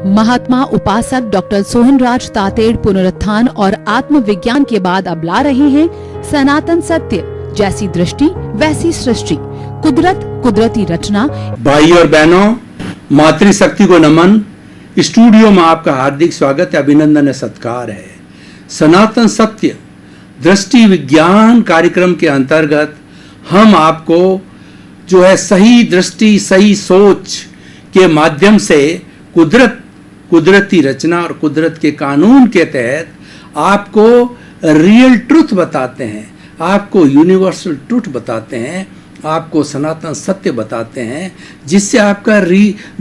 महात्मा उपासक डॉक्टर सोहनराज तातेड़ पुनरुत्थान और आत्मविज्ञान के बाद अब ला रहे हैं सनातन सत्य, जैसी दृष्टि वैसी सृष्टि, कुदरत कुदरती रचना। भाई और बहनों, मातृशक्ति को नमन। स्टूडियो में आपका हार्दिक स्वागत है, अभिनंदन है, सत्कार है। सनातन सत्य दृष्टि विज्ञान कार्यक्रम के अंतर्गत हम आपको जो है सही दृष्टि सही सोच के माध्यम से कुदरती रचना और कुदरत के कानून के तहत आपको रियल ट्रुथ बताते हैं, आपको यूनिवर्सल ट्रुथ बताते हैं, आपको सनातन सत्य बताते हैं, जिससे आपका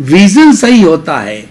विजन सही होता है।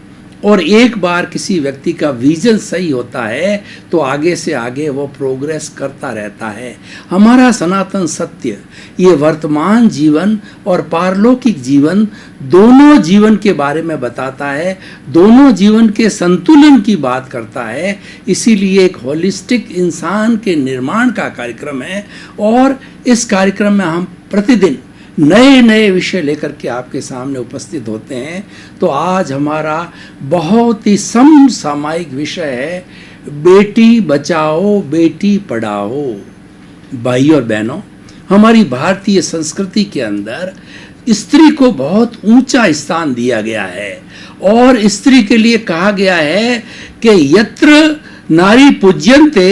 और एक बार किसी व्यक्ति का विजन सही होता है तो आगे से आगे वो प्रोग्रेस करता रहता है। हमारा सनातन सत्य ये वर्तमान जीवन और पारलौकिक जीवन दोनों जीवन के बारे में बताता है, दोनों जीवन के संतुलन की बात करता है। इसीलिए एक होलिस्टिक इंसान के निर्माण का कार्यक्रम है और इस कार्यक्रम में हम प्रतिदिन नए नए विषय लेकर के आपके सामने उपस्थित होते हैं। तो आज हमारा बहुत ही समसामयिक विषय है, बेटी बचाओ बेटी पढ़ाओ। भाई और बहनों, हमारी भारतीय संस्कृति के अंदर स्त्री को बहुत ऊंचा स्थान दिया गया है और स्त्री के लिए कहा गया है कि यत्र नारी पूज्यन्ते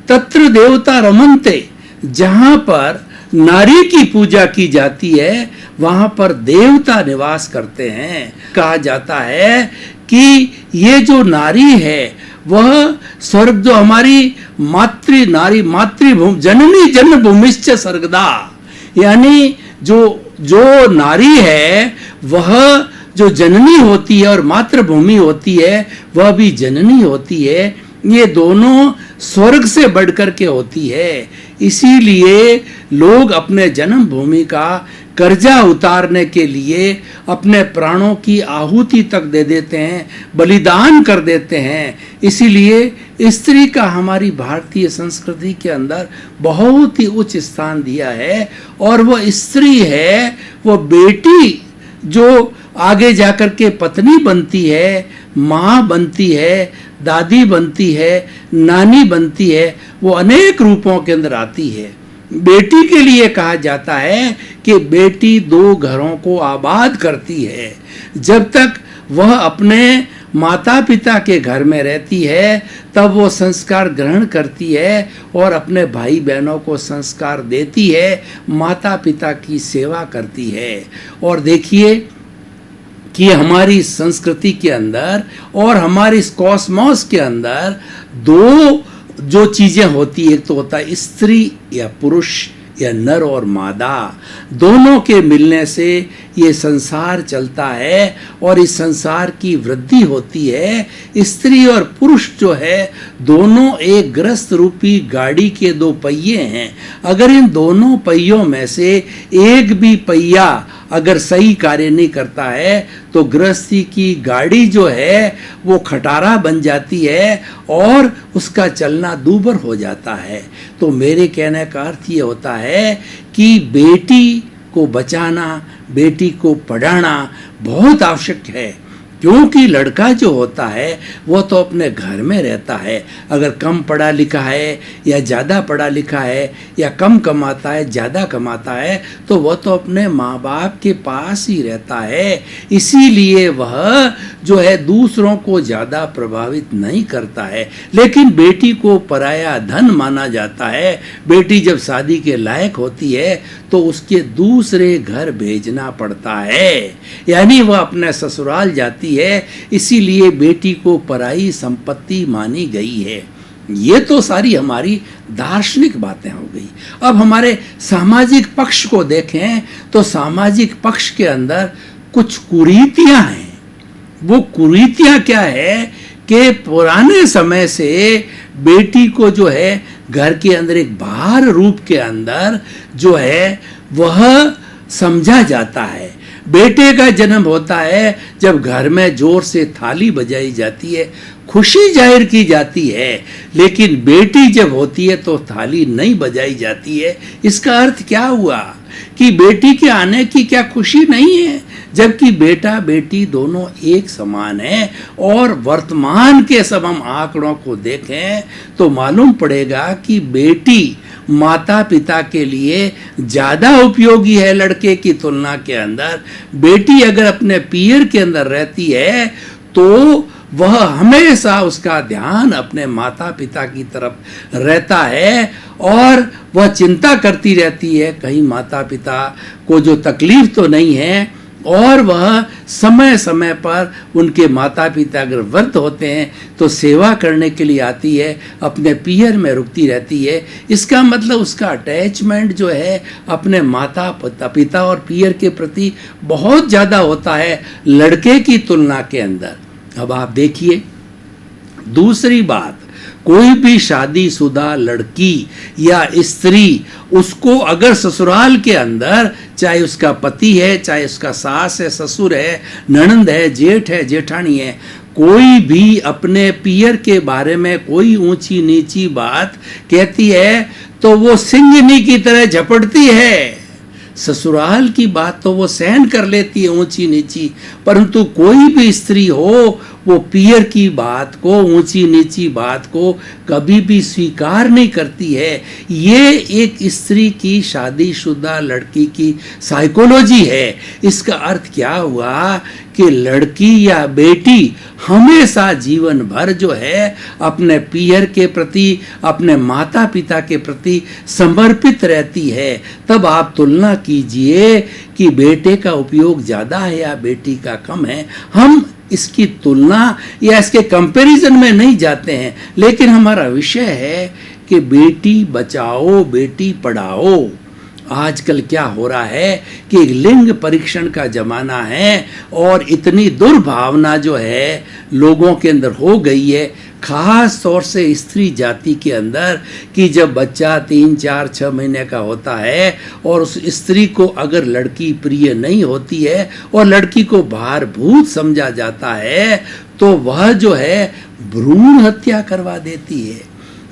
तत्र देवता रमन्ते। जहाँ पर नारी की पूजा की जाती है वहां पर देवता निवास करते हैं। कहा जाता है कि ये जो नारी है वह स्वर्ग, जो हमारी मातृभूमि जननी जन्मभूमिश्च स्वर्गदा, यानी जो नारी है वह जो जननी होती है और मातृभूमि होती है वह भी जननी होती है। ये दोनों स्वर्ग से बढ़कर के होती है। इसीलिए लोग अपने जन्मभूमि का कर्जा उतारने के लिए अपने प्राणों की आहुति तक दे देते हैं, बलिदान कर देते हैं। इसीलिए स्त्री का हमारी भारतीय संस्कृति के अंदर बहुत ही उच्च स्थान दिया है। और वह स्त्री है, वो बेटी जो आगे जाकर के पत्नी बनती है, माँ बनती है, दादी बनती है, नानी बनती है, वो अनेक रूपों के अंदर आती है। बेटी के लिए कहा जाता है कि बेटी दो घरों को आबाद करती है। जब तक वह अपने माता पिता के घर में रहती है तब वो संस्कार ग्रहण करती है और अपने भाई बहनों को संस्कार देती है, माता पिता की सेवा करती है। और देखिए कि हमारी संस्कृति के अंदर और हमारी इस कॉस्मोस के अंदर दो जो चीजें होती है, एक तो होता है स्त्री या पुरुष या नर और मादा, दोनों के मिलने से ये संसार चलता है और इस संसार की वृद्धि होती है। स्त्री और पुरुष जो है दोनों एक ग्रस्त रूपी गाड़ी के दो पहिए हैं। अगर इन दोनों पहियों में से एक भी पहिया अगर सही कार्य नहीं करता है तो गृहस्थी की गाड़ी जो है वो खटारा बन जाती है और उसका चलना दूभर हो जाता है। तो मेरे कहने का अर्थ ये होता है कि बेटी को बचाना, बेटी को पढ़ाना बहुत आवश्यक है, क्योंकि लड़का जो होता है वो तो अपने घर में रहता है। अगर कम पढ़ा लिखा है या ज़्यादा पढ़ा लिखा है या कम कमाता है ज़्यादा कमाता है तो वह तो अपने माँ बाप के पास ही रहता है। इसीलिए वह जो है दूसरों को ज़्यादा प्रभावित नहीं करता है। लेकिन बेटी को पराया धन माना जाता है। बेटी जब शादी के लायक होती है तो उसके दूसरे घर भेजना पड़ता है, यानी वह अपने ससुराल जाती है। इसीलिए बेटी को पराई संपत्ति मानी गई है। ये तो सारी हमारी दार्शनिक बातें हो गई। अब हमारे सामाजिक पक्ष को देखें तो सामाजिक पक्ष के अंदर कुछ कुरीतियां हैं। वो कुरीतियां क्या है कि पुराने समय से बेटी को जो है घर के अंदर एक बाहर रूप के अंदर जो है वह समझा जाता है। बेटे का जन्म होता है जब घर में जोर से थाली बजाई जाती है, खुशी जाहिर की जाती है। लेकिन बेटी जब होती है तो थाली नहीं बजाई जाती है। इसका अर्थ क्या हुआ कि बेटी के आने की क्या खुशी नहीं है, जबकि बेटा बेटी दोनों एक समान है। और वर्तमान के सब हम आंकड़ों को देखें तो मालूम पड़ेगा कि बेटी माता पिता के लिए ज्यादा उपयोगी है लड़के की तुलना के अंदर। बेटी अगर अपने पीयर के अंदर रहती है तो वह हमेशा उसका ध्यान अपने माता पिता की तरफ रहता है और वह चिंता करती रहती है कहीं माता पिता को जो तकलीफ तो नहीं है, और वह समय समय पर उनके माता पिता अगर वृद्ध होते हैं तो सेवा करने के लिए आती है, अपने पीयर में रुकती रहती है। इसका मतलब उसका अटैचमेंट जो है अपने माता पिता और पीयर के प्रति बहुत ज़्यादा होता है लड़के की तुलना के अंदर। अब आप देखिए दूसरी बात, कोई भी शादीशुदा लड़की या स्त्री, उसको अगर ससुराल के अंदर चाहे उसका पति है, चाहे उसका सास है, ससुर है, ननंद है, जेठ है, जेठानी है, कोई भी अपने पियर के बारे में कोई ऊंची नीची बात कहती है तो वो सिंहनी की तरह झपटती है। ससुराल की बात तो वो सहन कर लेती है ऊंची नीची, परंतु कोई भी स्त्री हो वो पियर की बात को, ऊंची नीची बात को कभी भी स्वीकार नहीं करती है। ये एक स्त्री की शादीशुदा लड़की की साइकोलॉजी है। इसका अर्थ क्या हुआ कि लड़की या बेटी हमेशा जीवन भर जो है अपने पियर के प्रति, अपने माता पिता के प्रति समर्पित रहती है। तब आप तुलना कीजिए कि बेटे का उपयोग ज़्यादा है या बेटी का कम है। हम इसकी तुलना या इसके कंपैरिजन में नहीं जाते हैं, लेकिन हमारा विषय है कि बेटी बचाओ बेटी पढ़ाओ। आजकल क्या हो रहा है कि लिंग परीक्षण का जमाना है और इतनी दुर्भावना जो है लोगों के अंदर हो गई है, खास तौर से स्त्री जाति के अंदर, कि जब बच्चा 3, 4, 6 महीने का होता है और उस स्त्री को अगर लड़की प्रिय नहीं होती है और लड़की को भारभूत समझा जाता है तो वह जो है भ्रूण हत्या करवा देती है।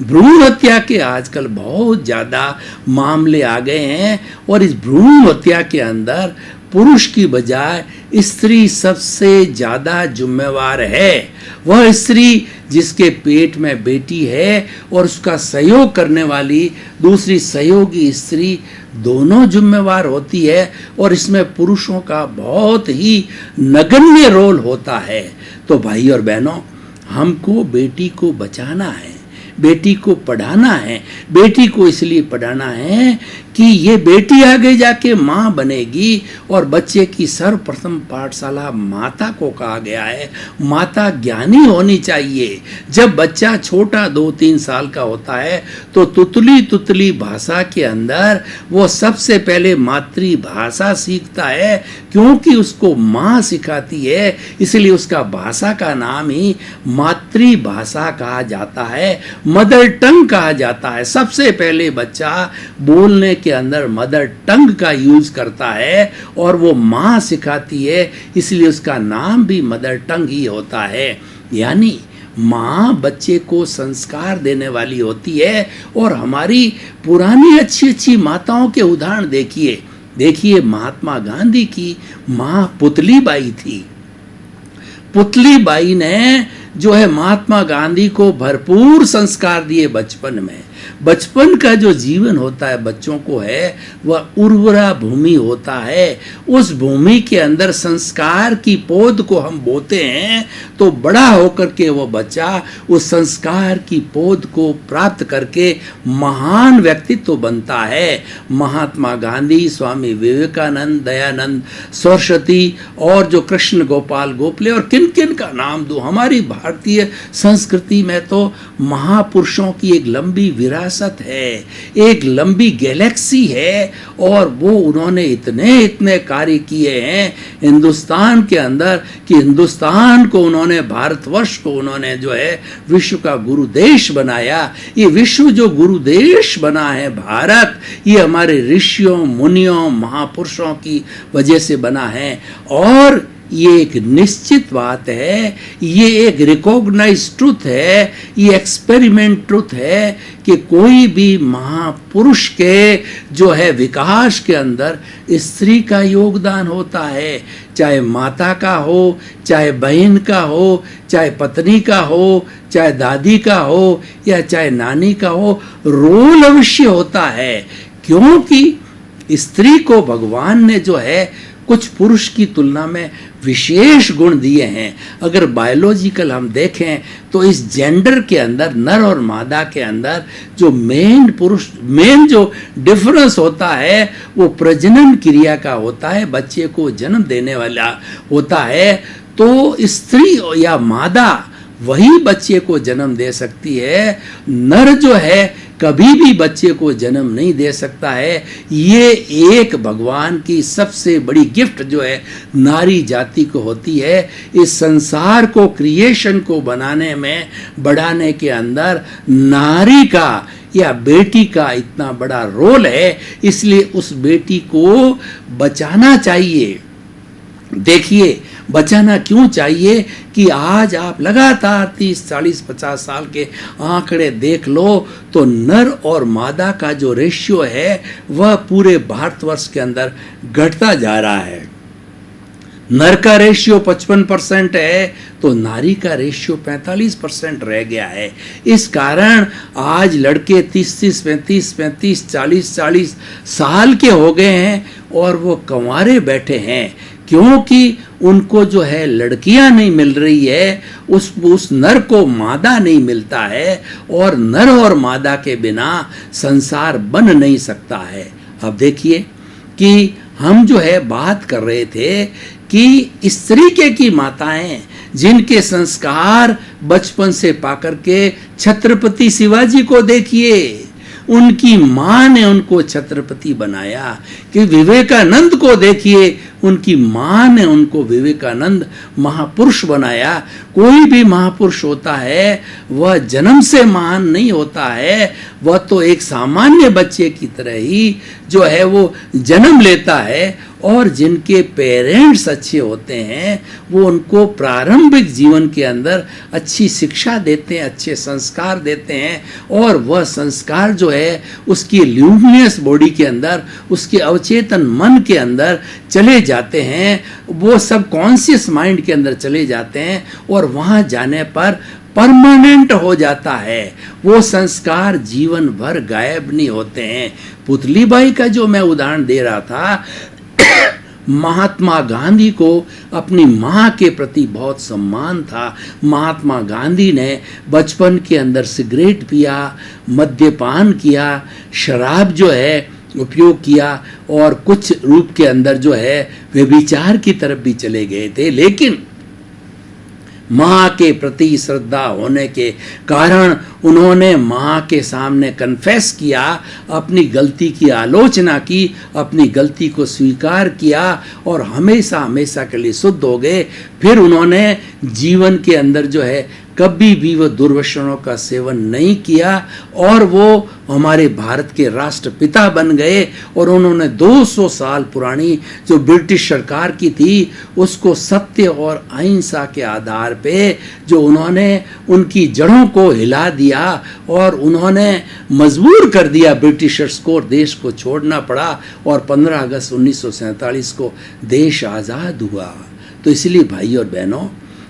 भ्रूण हत्या के आजकल बहुत ज़्यादा मामले आ गए हैं और इस भ्रूण हत्या के अंदर पुरुष की बजाय स्त्री सबसे ज़्यादा जिम्मेवार है। वह स्त्री जिसके पेट में बेटी है और उसका सहयोग करने वाली दूसरी सहयोगी स्त्री दोनों जिम्मेवार होती है और इसमें पुरुषों का बहुत ही नगण्य रोल होता है। तो भाई और बहनों, हमको बेटी को बचाना है, बेटी को पढ़ाना है। बेटी को इसलिए पढ़ाना है कि ये बेटी आगे जाके माँ बनेगी और बच्चे की सर्वप्रथम पाठशाला माता को कहा गया है। माता ज्ञानी होनी चाहिए। जब बच्चा छोटा 2-3 साल का होता है तो तुतली तुतली भाषा के अंदर वो सबसे पहले मातृभाषा सीखता है, क्योंकि उसको माँ सिखाती है, इसलिए उसका भाषा का नाम ही मातृभाषा कहा जाता है, मदर टंग कहा जाता है। सबसे पहले बच्चा बोलने के अंदर मदर टंग का यूज करता है और वो माँ सिखाती है, इसलिए उसका नाम भी मदर टंग ही होता है। यानी माँ बच्चे को संस्कार देने वाली होती है। और हमारी पुरानी अच्छी अच्छी माताओं के उदाहरण देखिए महात्मा गांधी की माँ पुतली बाई थी। पुतली बाई ने जो है महात्मा गांधी को भरपूर संस्कार दिए बचपन में। बचपन का जो जीवन होता है बच्चों को है वह उर्वरा भूमि होता है। उस भूमि के अंदर संस्कार की पौध को हम बोते हैं तो बड़ा होकर के वो बच्चा उस संस्कार की पौध को प्राप्त करके महान व्यक्तित्व बनता है। महात्मा गांधी, स्वामी विवेकानंद, दयानंद सरस्वती और जो कृष्ण गोपाल गोखले और किन किन का नाम दूं, हमारी भारतीय संस्कृति में तो महापुरुषों की एक लंबी विरासत है, एक लंबी गैलेक्सी है और वो उन्होंने इतने कार्य किए हैं हिंदुस्तान के अंदर कि हिंदुस्तान को उन्होंने, भारतवर्ष को उन्होंने जो है विश्व का गुरु देश बनाया। ये विश्व जो गुरु देश बना है भारत, ये हमारे ऋषियों मुनियों महापुरुषों की वजह से बना है। और ये एक निश्चित बात है, ये एक रिकॉग्नाइज ट्रुथ है, ये एक्सपेरिमेंट ट्रुथ है कि कोई भी महापुरुष के जो है विकास के अंदर स्त्री का योगदान होता है, चाहे माता का हो, चाहे बहन का हो, चाहे पत्नी का हो, चाहे दादी का हो, या चाहे नानी का हो, रोल अवश्य होता है। क्योंकि स्त्री को भगवान ने जो है कुछ पुरुष की तुलना में विशेष गुण दिए हैं। अगर बायोलॉजिकल हम देखें तो इस जेंडर के अंदर, नर और मादा के अंदर जो मेन जो डिफरेंस होता है वो प्रजनन क्रिया का होता है, बच्चे को जन्म देने वाला होता है। तो स्त्री या मादा वही बच्चे को जन्म दे सकती है, नर जो है कभी भी बच्चे को जन्म नहीं दे सकता है। ये एक भगवान की सबसे बड़ी गिफ्ट जो है नारी जाति को होती है। इस संसार को, क्रिएशन को बनाने में, बढ़ाने के अंदर नारी का या बेटी का इतना बड़ा रोल है, इसलिए उस बेटी को बचाना चाहिए। देखिए बचाना क्यों चाहिए कि आज आप लगातार 30, 40, 50 साल के आंकड़े देख लो तो नर और मादा का जो रेशियो है वह पूरे भारतवर्ष के अंदर घटता जा रहा है। नर का रेशियो 55% है तो नारी का रेशियो 45% रह गया है। इस कारण आज लड़के 30, 35, 40 साल के हो गए हैं और वो कंवारे बैठे हैं, क्योंकि उनको जो है लड़कियां नहीं मिल रही है, उस नर को मादा नहीं मिलता है, और नर और मादा के बिना संसार बन नहीं सकता है। अब देखिए कि हम जो है बात कर रहे थे कि इस तरीके की माताएं जिनके संस्कार बचपन से पाकर के, छत्रपति शिवाजी को देखिए, उनकी मां ने उनको छत्रपति बनाया। कि विवेकानंद को देखिए, उनकी मां ने उनको विवेकानंद महापुरुष बनाया। कोई भी महापुरुष होता है वह जन्म से महान नहीं होता है, वह तो एक सामान्य बच्चे की तरह ही जो है वो जन्म लेता है। और जिनके पेरेंट्स अच्छे होते हैं वो उनको प्रारंभिक जीवन के अंदर अच्छी शिक्षा देते हैं, अच्छे संस्कार देते हैं, और वह संस्कार जो है उसकी ल्यूमिनियस बॉडी के अंदर, उसके अवचेतन मन के अंदर चले जाते हैं, वो सब कॉन्शियस माइंड के अंदर चले जाते हैं, और वहाँ जाने पर परमानेंट हो जाता है। वो संस्कार जीवन भर गायब नहीं होते हैं। पुतली बाई का जो मैं उदाहरण दे रहा था, महात्मा गांधी को अपनी मां के प्रति बहुत सम्मान था। महात्मा गांधी ने बचपन के अंदर सिगरेट पिया, मद्यपान किया, शराब जो है उपयोग किया, और कुछ रूप के अंदर जो है व्यभिचार की तरफ भी चले गए थे। लेकिन माँ के प्रति श्रद्धा होने के कारण उन्होंने माँ के सामने कन्फेस किया, अपनी गलती की आलोचना की, अपनी गलती को स्वीकार किया, और हमेशा हमेशा के लिए शुद्ध हो गए। फिर उन्होंने जीवन के अंदर जो है कभी भी वो दुर्व्यसनों का सेवन नहीं किया, और वो हमारे भारत के राष्ट्रपिता बन गए। और उन्होंने 200 साल पुरानी जो ब्रिटिश सरकार की थी उसको सत्य और अहिंसा के आधार पे जो उन्होंने उनकी जड़ों को हिला दिया, और उन्होंने मजबूर कर दिया ब्रिटिशर्स को, देश को छोड़ना पड़ा, और 15 अगस्त 1947 को देश आज़ाद हुआ। तो इसलिए भाई और बहनों,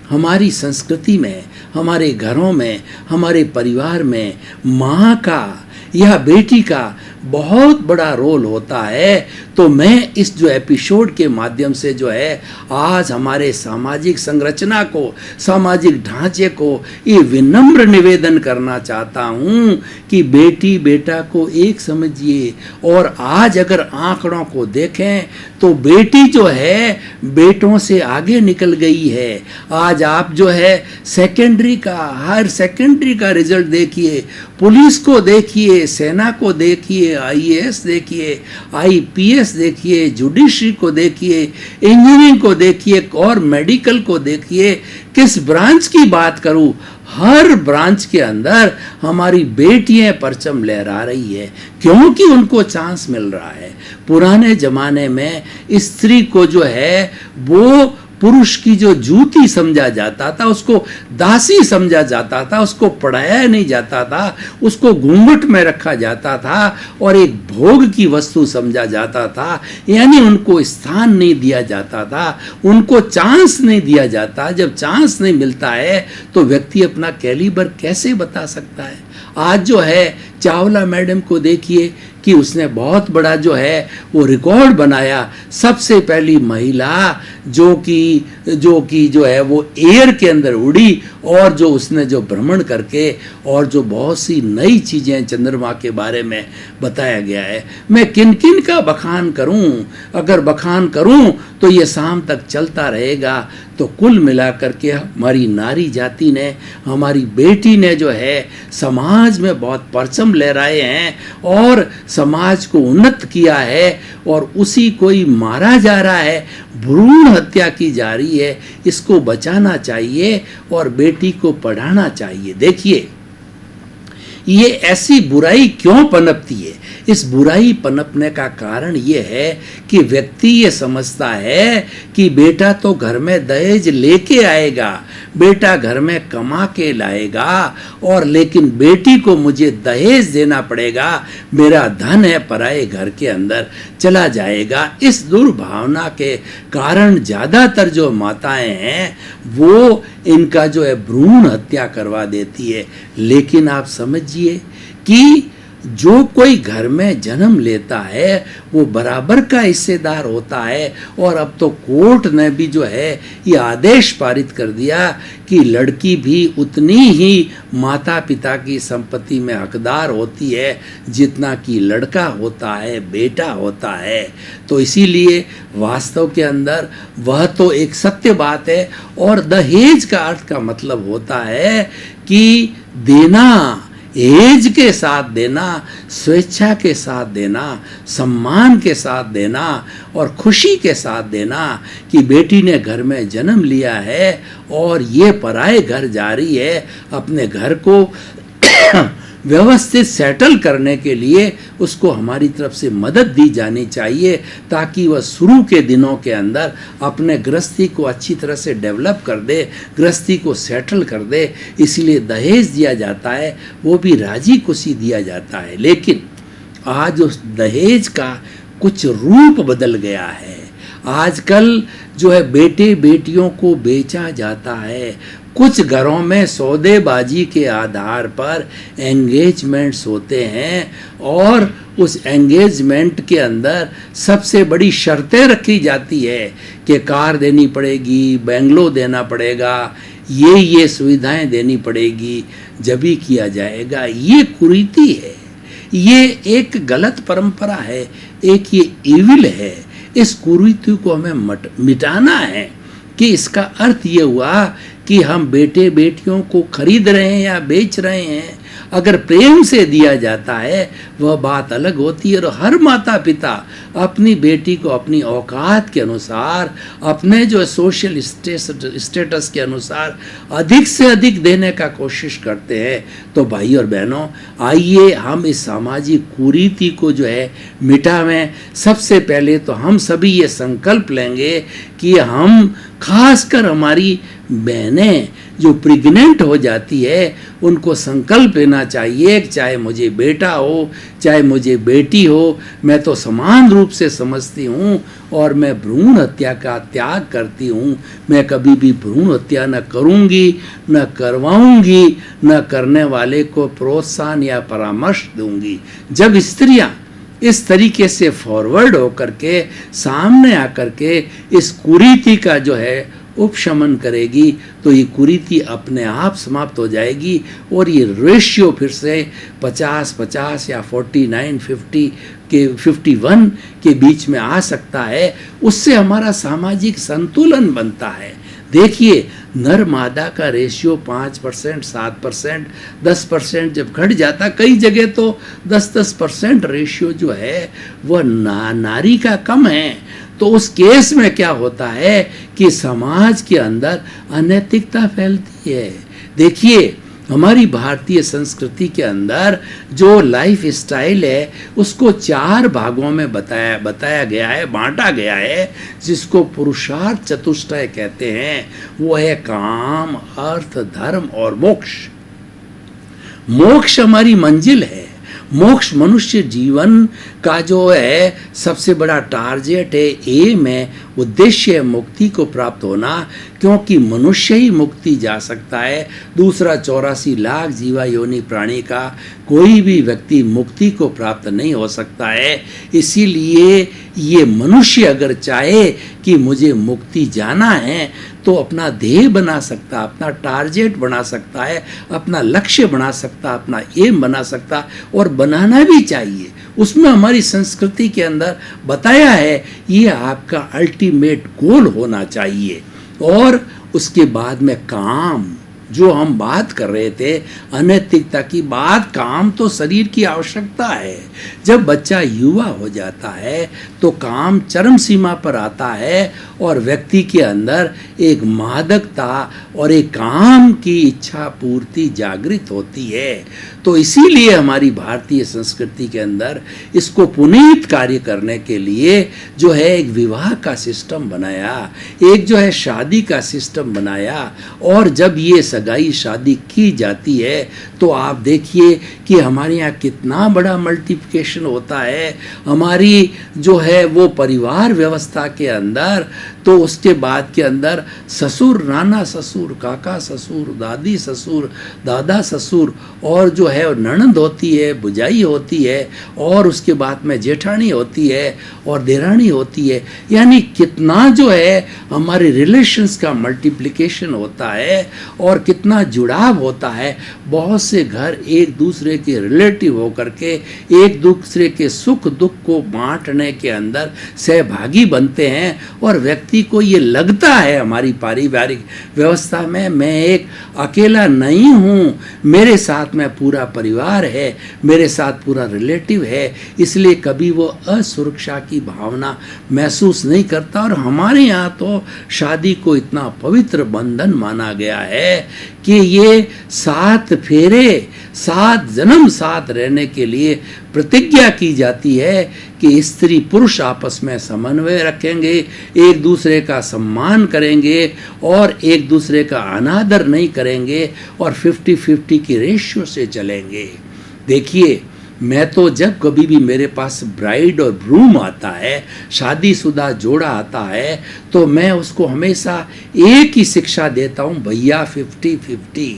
हमारी संस्कृति में, हमारे घरों में, हमारे परिवार में माँ का या बेटी का बहुत बड़ा रोल होता है। तो मैं इस जो एपिसोड के माध्यम से जो है आज हमारे सामाजिक संरचना को, सामाजिक ढांचे को ये विनम्र निवेदन करना चाहता हूँ कि बेटी बेटा को एक समझिए। और आज अगर आंकड़ों को देखें तो बेटी जो है बेटों से आगे निकल गई है। आज आप जो है सेकेंडरी का, हायर सेकेंडरी का रिजल्ट देखिए, पुलिस को देखिए, सेना को देखिए, आईएएस देखिए, आईपीएस देखिए, जुडिशरी को देखिए, इंजीनियरिंग को देखिए, और मेडिकल को देखिए। किस ब्रांच की बात करूं, हर ब्रांच के अंदर हमारी बेटियां परचम लहरा रही है, क्योंकि उनको चांस मिल रहा है। पुराने जमाने में स्त्री को जो है वो पुरुष की जो जूती समझा जाता था, उसको दासी समझा जाता था, उसको पढ़ाया नहीं जाता था, उसको घूंघट में रखा जाता था और एक भोग की वस्तु समझा जाता था, यानी उनको स्थान नहीं दिया जाता था, उनको चांस नहीं दिया जाता। जब चांस नहीं मिलता है तो व्यक्ति अपना कैलिबर कैसे बता सकता है? आज जो है चावला मैडम को देखिए कि उसने बहुत बड़ा जो है वो रिकॉर्ड बनाया, सबसे पहली महिला जो कि जो है वो एयर के अंदर उड़ी और जो उसने जो भ्रमण करके और जो बहुत सी नई चीज़ें चंद्रमा के बारे में बताया गया है। मैं किन किन का बखान करूं? अगर बखान करूं तो ये शाम तक चलता रहेगा। तो कुल मिलाकर के हमारी नारी जाति ने, हमारी बेटी ने जो है समाज में बहुत परचम लहराए हैं और समाज को उन्नत किया है और उसी को ही मारा जा रहा है, भ्रूण हत्या की जा रही है। इसको बचाना चाहिए और बेटी को पढ़ाना चाहिए। देखिए ये ऐसी बुराई क्यों पनपती है? इस बुराई पनपने का कारण ये है कि व्यक्ति ये समझता है कि बेटा तो घर में दहेज लेके आएगा, बेटा घर में कमा के लाएगा और लेकिन बेटी को मुझे दहेज देना पड़ेगा, मेरा धन है पराए घर के अंदर चला जाएगा। इस दुर्भावना के कारण ज़्यादातर जो माताएं हैं वो इनका जो है भ्रूण हत्या करवा देती है। लेकिन आप समझिए कि जो कोई घर में जन्म लेता है वो बराबर का हिस्सेदार होता है। और अब तो कोर्ट ने भी जो है ये आदेश पारित कर दिया कि लड़की भी उतनी ही माता पिता की संपत्ति में हकदार होती है जितना कि लड़का होता है, बेटा होता है। तो इसीलिए वास्तव के अंदर वह तो एक सत्य बात है। और दहेज का अर्थ का मतलब होता है कि देना, एज के साथ देना, स्वेच्छा के साथ देना, सम्मान के साथ देना और खुशी के साथ देना कि बेटी ने घर में जन्म लिया है और ये पराए घर जा रही है। अपने घर को व्यवस्थित सेटल करने के लिए उसको हमारी तरफ से मदद दी जानी चाहिए ताकि वह शुरू के दिनों के अंदर अपने गृहस्थी को अच्छी तरह से डेवलप कर दे, गृहस्थी को सेटल कर दे। इसलिए दहेज दिया जाता है, वो भी राजी खुशी दिया जाता है। लेकिन आज उस दहेज का कुछ रूप बदल गया है। आजकल जो है बेटे बेटियों को बेचा जाता है। कुछ घरों में सौदेबाजी के आधार पर एंगेजमेंट्स होते हैं और उस एंगेजमेंट के अंदर सबसे बड़ी शर्तें रखी जाती है कि कार देनी पड़ेगी, बंगलो देना पड़ेगा, ये सुविधाएं देनी पड़ेगी, जब ही किया जाएगा। ये कुरीति है, ये एक गलत परंपरा है, एक ये इविल है। इस कुरीति को हमें मिटाना है कि इसका अर्थ ये हुआ कि हम बेटे बेटियों को खरीद रहे हैं या बेच रहे हैं। अगर प्रेम से दिया जाता है वह बात अलग होती है। और हर माता पिता अपनी बेटी को अपनी औकात के अनुसार, अपने जो सोशल स्टेटस के अनुसार अधिक से अधिक देने का कोशिश करते हैं। तो भाई और बहनों, आइए हम इस सामाजिक कुरीति को जो है मिटावें। सबसे पहले तो हम सभी ये संकल्प लेंगे कि हम, खासकर हमारी बहनें जो प्रेग्नेंट हो जाती है, उनको संकल्प लेना चाहिए कि चाहे मुझे बेटा हो चाहे मुझे बेटी हो, मैं तो समान रूप से समझती हूँ और मैं भ्रूण हत्या का त्याग करती हूँ। मैं कभी भी भ्रूण हत्या न करूँगी, न करवाऊँगी, न करने वाले को प्रोत्साहन या परामर्श दूँगी। जब स्त्रियाँ इस तरीके से फॉरवर्ड होकर के सामने आकर के इस कुरीति का जो है उपशमन करेगी तो ये कुरीति अपने आप समाप्त हो जाएगी और ये रेशियो फिर से 50-50 या 49-50 के 51 के बीच में आ सकता है। उससे हमारा सामाजिक संतुलन बनता है। देखिए, नर मादा का रेशियो 5%, 7%, 10% जब घट जाता, कई जगह तो 10% रेशियो जो है वह नारी का कम है। तो उस केस में क्या होता है कि समाज के अंदर अनैतिकता फैलती है। देखिए, हमारी भारतीय संस्कृति के अंदर जो लाइफ स्टाइल है उसको 4 भागों में बताया गया है, बांटा गया है, जिसको पुरुषार्थ चतुष्टय कहते हैं। वो है काम, अर्थ, धर्म और मोक्ष। मोक्ष हमारी मंजिल है। मोक्ष मनुष्य जीवन का जो है सबसे बड़ा टारगेट है, एम है, उद्देश्य है मुक्ति को प्राप्त होना, क्योंकि मनुष्य ही मुक्ति जा सकता है। दूसरा 84 लाख जीवा योनि प्राणी का कोई भी व्यक्ति मुक्ति को प्राप्त नहीं हो सकता है। इसीलिए ये मनुष्य अगर चाहे कि मुझे मुक्ति जाना है तो अपना ध्येय बना सकता, अपना टारगेट बना सकता है, अपना लक्ष्य बना सकता, अपना एम बना सकता, और बनाना भी चाहिए। उसमें हमारी संस्कृति के अंदर बताया है ये आपका अल्टीमेट गोल होना चाहिए। और उसके बाद में काम, जो हम बात कर रहे थे अनैतिकता की बात, काम तो शरीर की आवश्यकता है। जब बच्चा युवा हो जाता है तो काम चरम सीमा पर आता है और व्यक्ति के अंदर एक मादकता और एक काम की इच्छा पूर्ति जागृत होती है। तो इसीलिए हमारी भारतीय संस्कृति के अंदर इसको पुनीत कार्य करने के लिए जो है एक विवाह का सिस्टम बनाया, एक जो है शादी का सिस्टम बनाया। और जब ये सगाई शादी की जाती है तो आप देखिए कि हमारे यहाँ कितना बड़ा मल्टीप्लिकेशन होता है। हमारी जो है वो परिवार व्यवस्था के अंदर, तो उसके बाद के अंदर ससुर, नाना ससुर, काका ससुर, दादी ससुर, दादा ससुर, और जो है ननद होती है, बुझाई होती है, और उसके बाद में जेठानी होती है और देरानी होती है। यानी कितना जो है हमारे रिलेशंस का मल्टीप्लिकेशन होता है और कितना जुड़ाव होता है। बहुत से घर एक दूसरे के रिलेटिव होकर के एक दूसरे के सुख दुख को बांटने के अंदर सहभागी बनते हैं, और व्यक्ति को ये लगता है हमारी पारिवारिक व्यवस्था में मैं एक अकेला नहीं हूँ, मेरे साथ में पूरा परिवार है, मेरे साथ पूरा रिलेटिव है, इसलिए कभी वो असुरक्षा की भावना महसूस नहीं करता। और हमारे यहाँ तो शादी को इतना पवित्र बंधन माना गया है कि ये 7 फेरे, 7 जन्म साथ रहने के लिए प्रतिज्ञा की जाती है कि स्त्री पुरुष आपस में समन्वय रखेंगे, एक दूसरे का सम्मान करेंगे और एक दूसरे का अनादर नहीं करेंगे, और 50-50 की रेशियो से चलेंगे। देखिए, मैं तो जब कभी भी मेरे पास ब्राइड और ब्रूम आता है, शादीशुदा जोड़ा आता है, तो मैं उसको हमेशा एक ही शिक्षा देता हूँ, भैया 50-50।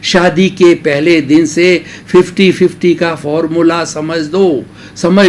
शादी के पहले दिन से 50-50 का फॉर्मूला समझ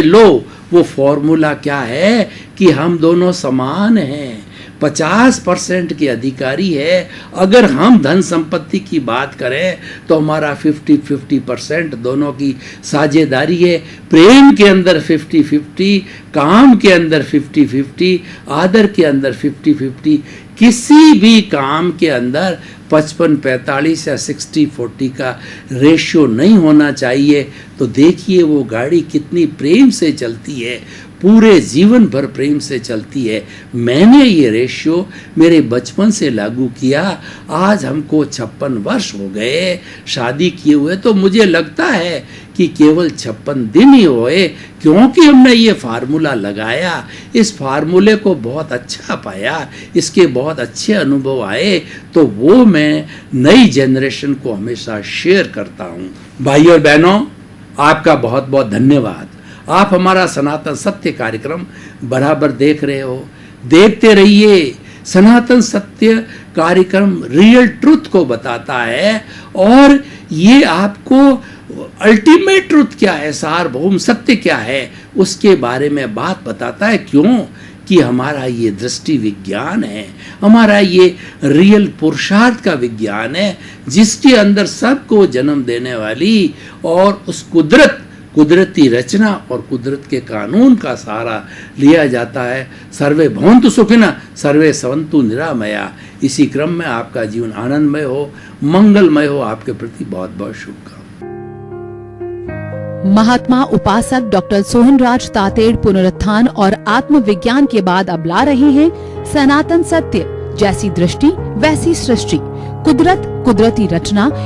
लो। वो फॉर्मूला क्या है कि हम दोनों समान हैं, 50% के अधिकारी है। अगर हम धन संपत्ति की बात करें तो हमारा 50-50% दोनों की साझेदारी है। प्रेम के अंदर 50-50, काम के अंदर 50-50, आदर के अंदर 50-50। किसी भी काम के अंदर 55-45 या 60-40 का रेशियो नहीं होना चाहिए। तो देखिए वो गाड़ी कितनी प्रेम से चलती है, पूरे जीवन भर प्रेम से चलती है। मैंने ये रेशियो मेरे बचपन से लागू किया। आज हमको 56 वर्ष हो गए शादी किए हुए, तो मुझे लगता है कि केवल 56 दिन ही हुए, क्योंकि हमने ये फार्मूला लगाया, इस फार्मूले को बहुत अच्छा पाया, इसके बहुत अच्छे अनुभव आए, तो वो मैं नई जनरेशन को हमेशा शेयर करता हूँ। भाई और बहनों, आपका बहुत बहुत धन्यवाद। आप हमारा सनातन सत्य कार्यक्रम बराबर देख रहे हो, देखते रहिए। सनातन सत्य कार्यक्रम रियल ट्रुथ को बताता है, और ये आपको अल्टीमेट ट्रुथ क्या है, सार्वभौम सत्य क्या है, उसके बारे में बात बताता है। क्यों कि हमारा ये दृष्टि विज्ञान है, हमारा ये रियल पुरुषार्थ का विज्ञान है, जिसके अंदर सबको जन्म देने वाली और उस कुदरती रचना और कुदरत के कानून का सहारा लिया जाता है। सर्वे भवन्तु सुखिनः, सर्वे सवन्तु निरामया। इसी क्रम में आपका जीवन आनंदमय हो, मंगलमय हो। आपके प्रति बहुत बहुत शुभकामनाएं। महात्मा उपासक डॉक्टर सोहनराज तातेड़ पुनरुत्थान और आत्मविज्ञान के बाद अब ला रहे हैं सनातन सत्य, जैसी दृष्टि वैसी सृष्टि, कुदरत, कुदरती रचना।